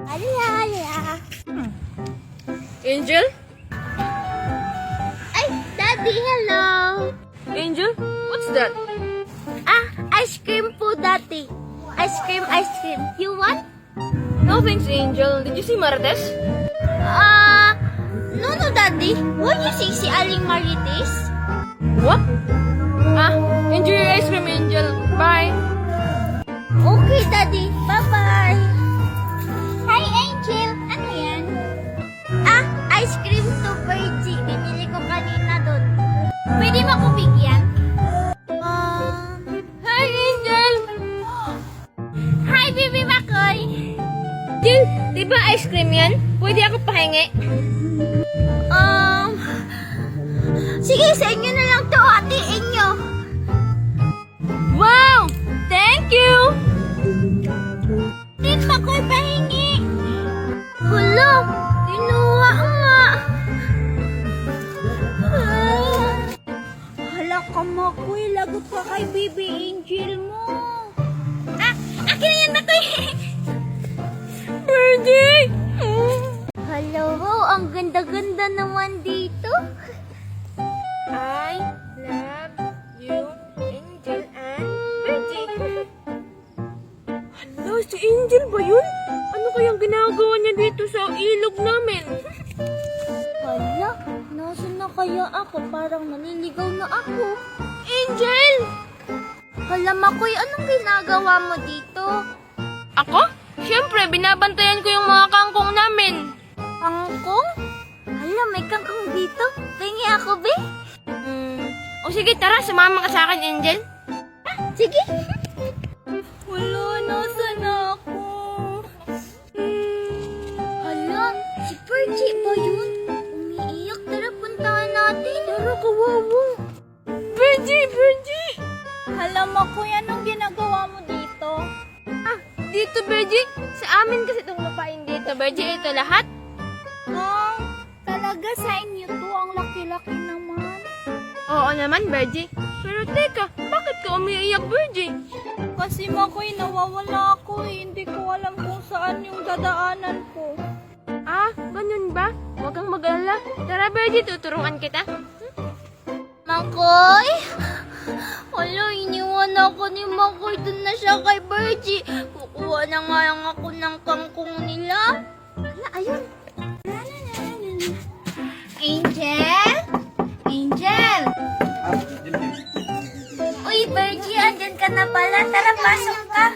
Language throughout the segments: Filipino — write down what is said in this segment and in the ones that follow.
Ala. Angel? Ay, Daddy, hello. Angel? What's that? Ice cream po, Daddy. Ice cream. You want? No thanks, Angel. Did you see Marites? No, Daddy. Won't you see si Aling Marites? What? Enjoy your ice cream, Angel. Bye. Okay, Daddy. Bye-bye. Hi, Angel. Ano yan? Ice cream to Virgie. Binili ko kanina doon. Pwede mo ko bigyan? Hi, Angel! Hi, Baby Makoy. Angel, di ba ice cream yan? Pwede ako pahingi? Sige, sa inyo na lang to, ate. Inyo. Wow! Thank you! Di Makoy pahingi. Hala, kinuha nga. Hala ka, Makoy. Lagot ka kay Baby Angel mo. Akin na yan, Makoy. Birdie! Hello, ang ganda-ganda naman dito. I love you, Angel and Birdie. Hala, si Angel ba yun? Ano kayang ginagawa niya dito sa ilog namin? Hala, nasan na kaya ako? Parang naliligaw na ako. Angel! Hala, Makoy, anong ginagawa mo dito? Ako? Siyempre, binabantayan ko yung mga kangkong namin. Kangkong? Hala, may kangkong dito. Pingi ako, be. O sige, tara, sumama ka sa akin, Angel. Sige. Wala, nasan ako? Hala, si Perchi ba yun? Umiiyak. Tara, puntahan natin. Tara, kawawa. Birdie! Hala, Makoy, anong ginagawa mo dito? Dito, Birdie. Sa amin kasi itong lupain dito, Birdie. Ito lahat. Talaga sa inyo to? Ang laki-laki naman. Oo naman, Birdie. Pero teka, bakit ka umiiyak, Birdie? Kasi, Makoy, nawawala ako eh. Hindi ko alam kung saan yung dadaanan ko. Ganun ba? Huwag kang mag-alala. Tara, Birdie, tuturuan kita. Makoy? Hala, iniwan ako ni Makoy. Doon na siya kay Virgie. Kukuha na nga lang ako ng kangkong nila. Hala, ayun. Angel? Angel? Uy, Virgie, andyan ka na pala. Tara, pasok ka.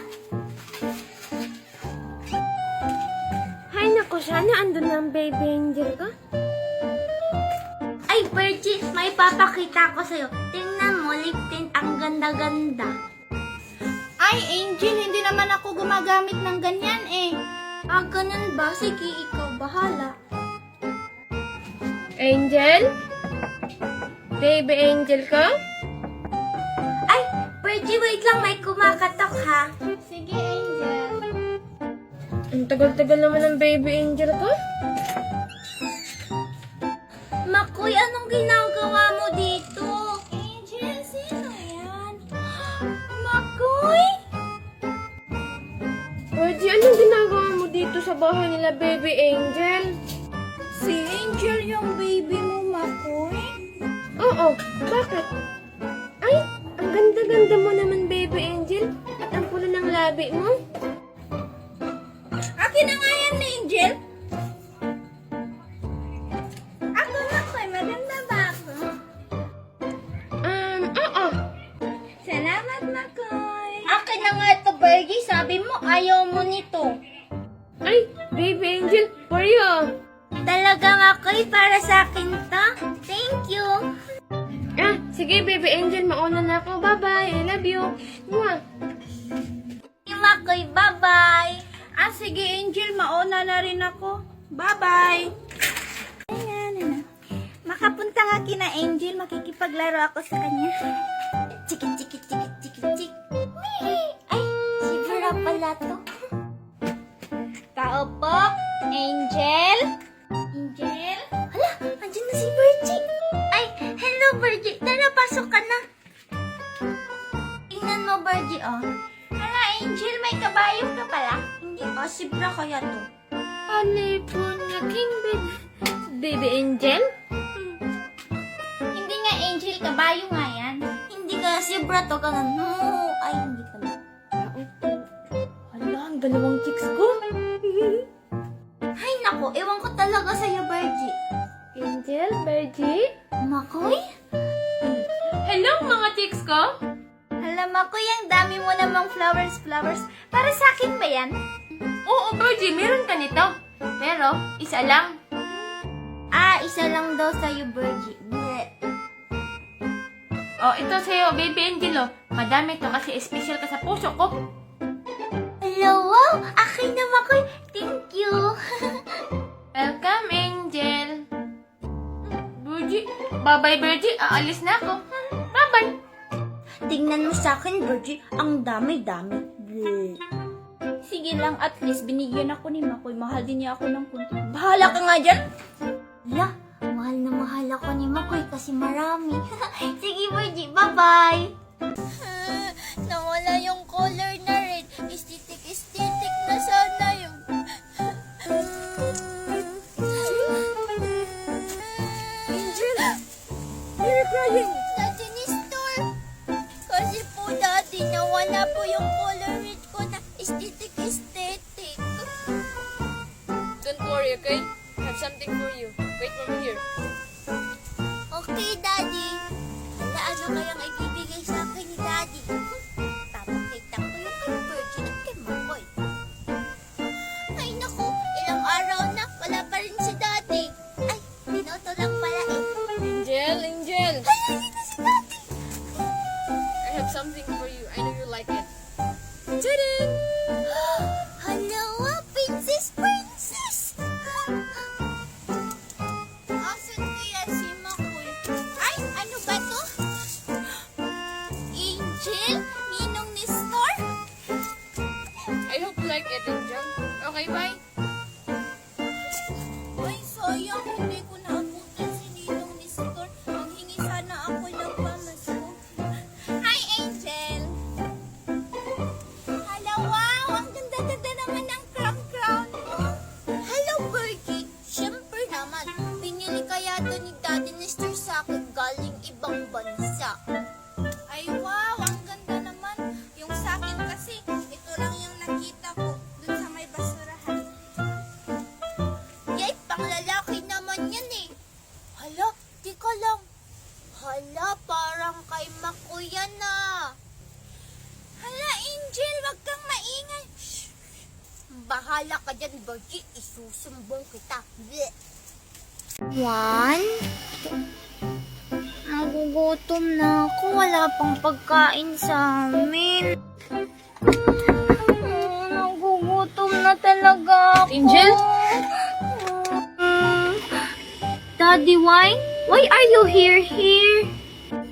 Hay nako, sana andun na ang baby angel ka. Ay, Virgie, may papakita ko sa'yo. Tingnan mo, lip tint, ang ganda-ganda. Ay, Angel, hindi naman ako gumagamit ng ganyan eh. Ganun ba? Sige, ikaw, bahala. Angel? Baby angel ka? Ay, Virgie, wait lang, may kumakatok ha. Sige, Angel. Ang tagal-tagal naman ng baby angel ka. Makoy, anong ginagawa mo dito? Angel, sino yan? Makoy? Birdie, anong ginagawa mo dito sa bahay nila, baby angel? Si Angel yung baby mo, Makoy? Oo, bakit? Ay, ang ganda-ganda mo naman, baby angel. At ang pula ng labi mo. Akin na nga yan, Angel. Ako, Makoy, maganda ba ako? Oo. Salamat, Makoy. Akin na nga ito, Virgie. Sabi mo, ayaw mo nito. Ay, baby angel, for you. Talaga, Makoy, para sa akin to. Thank you. Sige, baby angel, mauna na ako. Bye-bye, I love you. Mwah. Makoy, bye-bye. Sige, Angel, mauna na rin ako. Bye-bye. Ayan. Makapunta nga kina Angel, makikipaglaro ako sa kanya. Chiki. Ay, si Vera pala to. Tao po, Angel. Angel? Hala, andyan na si Virgie. Ay, hello Virgie. Tara, pasok ka na. Tingnan mo, Virgie, oh. Hala, Angel, may kabayo ka pala. Hindi, sibra kaya to. California King Baby Angel? Hindi nga Angel, kabayo nga yan. Hindi ka zebra to, ka no. Ay, hindi pala. Hala, ang dalawang chicks ko. Ay, nako, ewan ko talaga sa'yo, Virgie. Angel, Virgie? Makoy? Hello, mga chicks ko. Alam ako, yung dami mo namang flowers. Para sa akin ba yan? Oo, Virgie, meron ka nito. Pero, isa lang. Ah, isa lang daw sa'yo, Virgie. Bleh. Oh, ito sa'yo, Baby Angel, oh. Madami to kasi special ka sa puso ko. Hello, wow! Akin na, Makoy. Thank you. Welcome, Angel. Virgie, bye-bye, Virgie. Aalis na ako. Bye-bye. Tingnan mo sa akin, Virgie. Ang dami-dami. Bleh. Sige lang, at least binigyan ako ni Makoy. Mahal din niya ako ng kunti. Bahala ka nga dyan! Hala, mahal na mahal ako ni Makoy kasi marami. Sige, Virgie, bye-bye! Nawala yung color na red. Aesthetic na sana yung... Angel! You're crying! Daddy ni Store! Kasi po, Daddy, nawala po yung color red ko na aesthetic. Don't worry, okay? I have something for you. Wait for me here. Okay, Daddy. Hala, ano kayang ibibigay sa akin ni Daddy? Papakita ko yung kay Virgie at kay Makoy. Ay, naku, ilang araw na, wala pa rin si Daddy. Ay, binoto lang pala eh. Angel! Hala, ito si Daddy. I have something for you. I know you like it. Ta-da! Hala, princess! Asan kaya si Makoy? Ay, ano ba to? Angel? Ninong ni Star? I hope you like it, Angel. Okay, bye. Ay, sayang, hindi ko naabutan si Ninong ni Star. Ang hingi sana ako ng pamasko. Hi, Angel! Hala, wow! Ang ganda-ganda naman ng crown mo. Hello, Virgie! Siyempre naman, pinili kaya to ni Daddy Nestor sa akin galing ibang bansa. Ay, wow! Ang ganda naman. Yung sa akin kasi, ito lang yung nakita ko dun sa may basurahan. Yay, panglalaki naman yan eh. Hala, di ka lang. Hala, parang kay Makuya na. Hala, Angel, wag kang maingay. Shh. Bahala ka dyan, Virgie. Isusumbong kita. Bleh. Juan? Nagugutom na ako. Wala pang pagkain sa amin. Nagugutom na talaga ako. Angel? Daddy, why? Why are you here?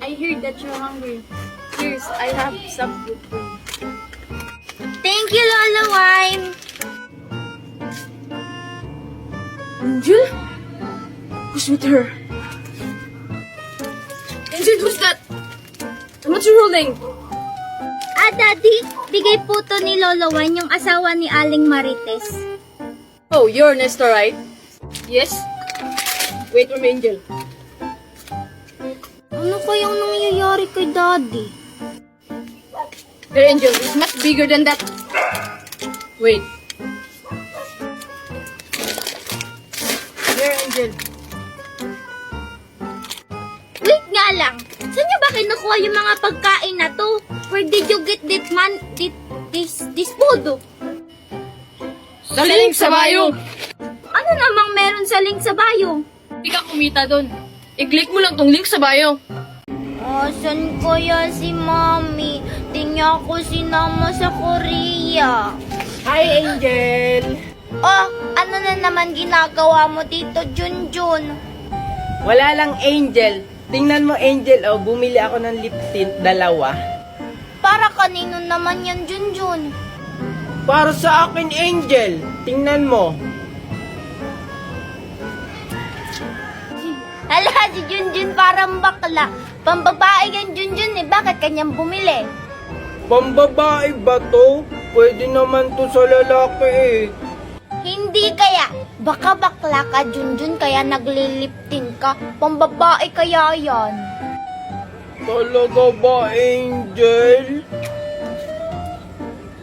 I heard that you're hungry. Here's, I have some food for you. Thank you, Lola Wine. Angel? Who's with her? Angel, who's that? And what's your holding? Ah, Daddy, bigay po to ni Lola Wine, yung asawa ni Aling Marites. Oh, you're Nestor, right? Yes? Wait for me, Angel. Ano kayang nangyayari kay Daddy? Here, Angel, it's much bigger than that. Wait. Here, Angel. Wait nga lang, saan niyo ba kinukuha yung mga pagkain na to? Where did you get this food? Sa link sa bayo! Ano namang meron sa link sa bayo? Hindi ka kumita doon. I-click mo lang tong link sa bio. Asan kaya si Mommy? Di niya ako sinama sa Korea. Hi, Angel! Oh, ano na naman ginagawa mo dito, Junjun? Wala lang, Angel. Tingnan mo, Angel, oh, bumili ako ng lip tint, 2. Para kanino naman yan, Junjun? Para sa akin, Angel. Tingnan mo. Hala, si Junjun parang bakla. Pambabae yan, Junjun eh. Bakit kanyang bumili? Pambabae ba to? Pwede naman to sa lalaki eh. Hindi kaya. Baka bakla ka, Junjun, kaya nagliliptin ka. Pambabae kaya yan. Talaga ba, Angel?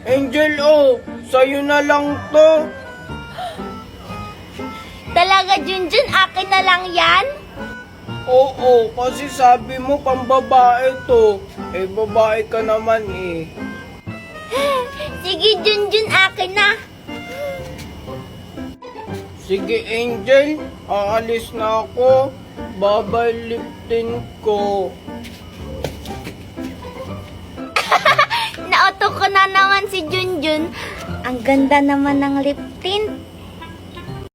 Angel, oh, sa'yo na lang to. Talaga, Junjun, akin na lang yan? Oo, kasi sabi mo pambabae to. Eh, babae ka naman eh. Sige, Junjun, akin na. Sige, Angel, aalis na ako. Babaliptin ko. Nauto ko na naman si Junjun. Ang ganda naman ng lip tint.